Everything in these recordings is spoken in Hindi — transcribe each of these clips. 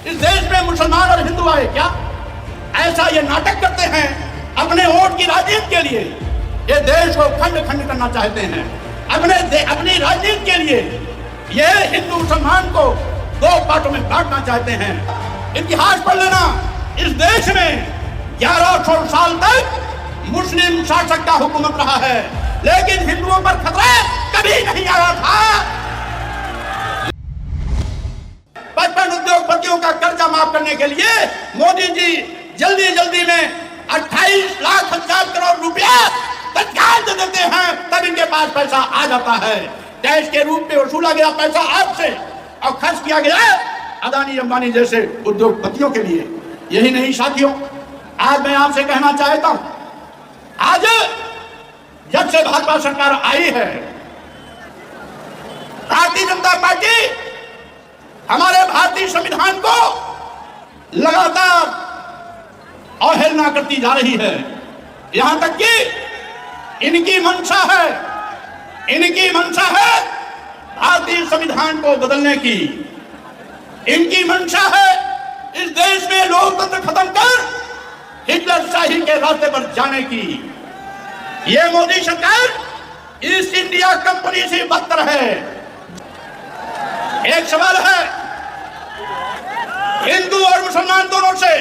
इस देश में मुसलमान और हिंदू आए क्या? ऐसा ये नाटक करते हैं अपने वोट की राजनीति के लिए। ये देश को खंड खंड करना चाहते हैं अपनी राजनीति के लिए। ये हिंदू मुसलमान को दो पार्टों में बांटना चाहते हैं। इतिहास पढ़ लेना, इस देश में 1100 साल तक मुस्लिम शासक का हुकूमत रहा है, लेकिन हिंदुओं पर खतरा कभी नहीं आया था। 55 उद्योगपतियों का कर्जा माफ करने के लिए मोदी जी जल्दी में 28 लाख 1000 करोड़ रुपया तत्काल दे देते हैं, तब इनके पास पैसा आ जाता है। टैक्स के रूप में वसूला गया पैसा आपसे और खर्च किया गया अदानी अंबानी जैसे उद्योगपतियों के लिए। यही नहीं साथियों, आज मैं आपसे कहना चाहता हूं, आज जब से भाजपा सरकार आई है, भारतीय जनता पार्टी हमारे भारतीय संविधान को लगातार अवहेलना करती जा रही है। यहां तक कि इनकी मंशा है भारतीय संविधान को बदलने की। इनकी मंशा है इस देश में लोकतंत्र खत्म कर हिटलरशाही के रास्ते पर जाने की। यह मोदी सरकार ईस्ट इंडिया कंपनी से बदतर है। एक सवाल है हिंदू और मुसलमान दोनों से,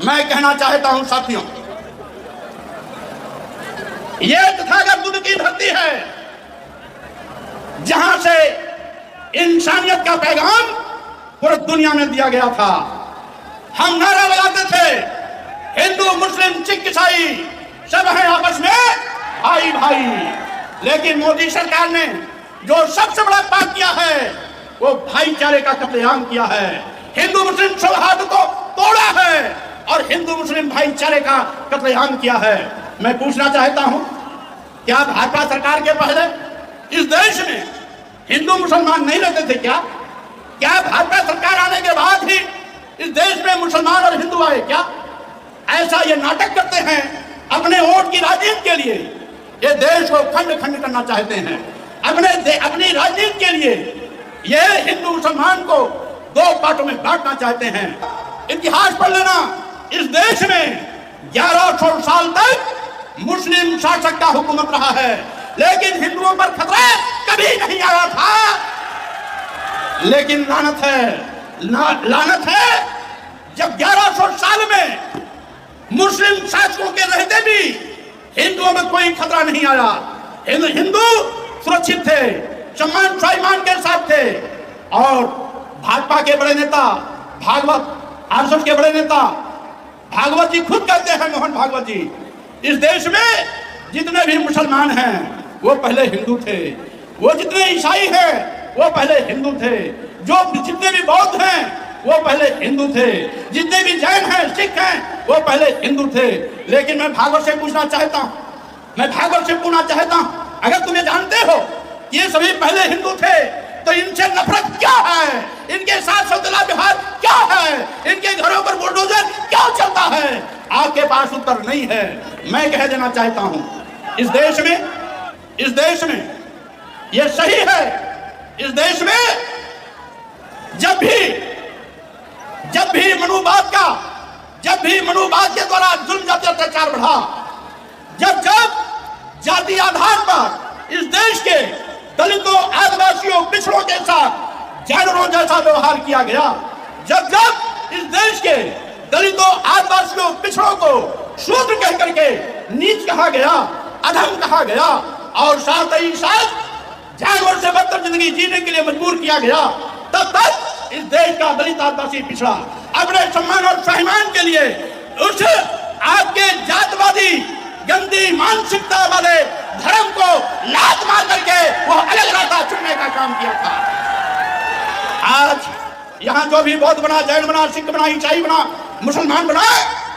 मैं कहना चाहता हूं साथियों, यह तथागत बुद्ध की धरती है जहां से इंसानियत का पैगाम पूरी दुनिया में दिया गया था। हम नारा लगाते थे हिंदू मुस्लिम सिख ईसाई सब हैं आपस में भाई भाई, लेकिन मोदी सरकार ने जो सबसे बड़ा पाप किया है वो भाईचारे का कत्लेआम किया है। हिंदू मुस्लिम सौहार्द को तोड़ा है और हिंदू मुस्लिम भाईचारे का कत्लेआम किया है। मैं पूछना चाहता हूं, क्या भाजपा सरकार के पहले इस देश में हिंदू मुसलमान नहीं रहते थे क्या? क्या भाजपा सरकार आने के बाद ही इस देश में मुसलमान और हिंदू आए क्या? ऐसा ये नाटक करते हैं अपने वोट की राजनीति के लिए। ये देश को खंड खंड करना चाहते हैं अपनी राजनीति के लिए। ये हिंदू मुसलमान को दो पार्टों में बांटना चाहते हैं। इतिहास पढ़ लेना, इस देश में 1100 साल तक मुस्लिम शासक का हुकूमत रहा है, लेकिन हिंदुओं पर खतरा कभी नहीं आया था। लेकिन लानत है जब 1100 साल में मुस्लिम शासकों के रहते भी हिंदुओं में कोई खतरा नहीं आया। हिंदू सुरक्षित थे, सम्मान स्वाभिमान के साथ थे। और भाजपा के बड़े नेता आरएसएस के बड़े नेता भागवत जी खुद कहते हैं, मोहन भागवत जी, इस देश में जितने भी मुसलमान हैं वो पहले हिंदू थे, वो जितने ईसाई हैं वो पहले हिंदू थे, जितने भी बौद्ध हैं वो पहले हिंदू थे, जितने भी जैन हैं सिख हैं वो पहले हिंदू थे। लेकिन मैं भागवत से पूछना चाहता हूं, अगर तुम ये जानते हो कि ये सभी पहले हिंदू थे तो इनसे नफरत क्या है? इनके साथ सौतेला व्यवहार क्या है? इनके घरों पर बुलडोजर क्यों चलता है? आपके पास उत्तर नहीं है। मैं कह देना चाहता हूं, इस देश में यह सही है, इस देश में जब भी मनुवाद के द्वारा जुल्म जाति अत्याचार बढ़ा, जब जाति आधार पर इस देश के दलितों, आदिवासियों, पिछड़ों के साथ जानवरों जैसा व्यवहार किया गया, जब इस देश के दलितों, आदिवासियों, पिछड़ों को शूद्र कह करके नीच कहा गया, अधम कहा गया और साथ ही साथ जानवर से बदतर जिंदगी जीने के लिए मजबूर किया गया, तब तक इस देश का दलित, आदिवासी, पिछड़ा अपने सम्मान और स्वाभिमान के लिए उस आपके जातवादी गंदी मानसिकता वाले धर्म को लात मार करके वो अलग रास्ता चुनने का काम किया था। आज यहाँ जो भी बौद्ध बना, जैन बना, सिख बना, ईसाई बना, मुसलमान बना,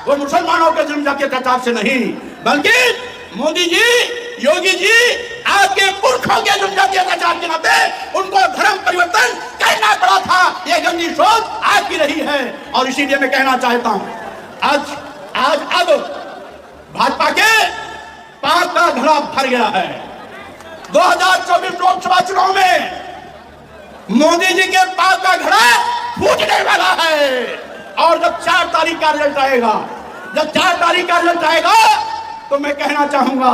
वो मुसलमानों के जुल्म जाति अत्याचार से नहीं, बल्कि मोदी जी, योगी जी, आपके पुरखों के जुल्म जाति अत्याचार के नाते उनको धर्म परिवर्तन करना पड़ा था। ये गंदी सोच आपकी रही है और इसीलिए मैं कहना चाहता हूँ, अब भाजपा के पाप का घड़ा भर गया है। 2024 लोकसभा चुनाव में मोदी जी के पाप का घड़ा फूटने वाला और जब 4 तारीख का रिजल्ट आएगा, जब 4 तारीख का रिजल्ट आएगा तो मैं कहना चाहूंगा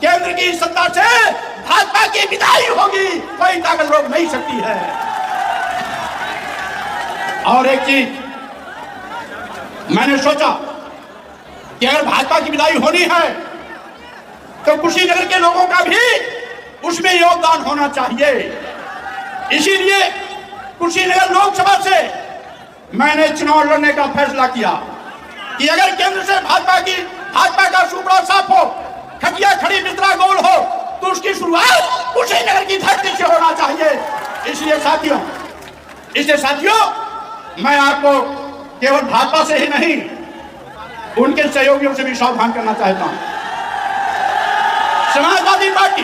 केंद्र की सत्ता से भाजपा की विदाई होगी, कोई ताकत रोक नहीं सकती है। और एक चीज मैंने सोचा कि अगर भाजपा की विदाई होनी है तो कुशीनगर के लोगों का भी उसमें योगदान होना चाहिए। इसीलिए कुशीनगर लोकसभा से मैंने चुनाव लड़ने का फैसला किया कि अगर केंद्र से भाजपा का सुपड़ा साफ हो, खटिया खड़ी बिस्तरा गोल हो, तो उसकी शुरुआत कुशीनगर की धरती से होना चाहिए। इसलिए साथियों मैं आपको केवल भाजपा से ही नहीं उनके सहयोगियों से भी सावधान करना चाहता हूं। समाजवादी पार्टी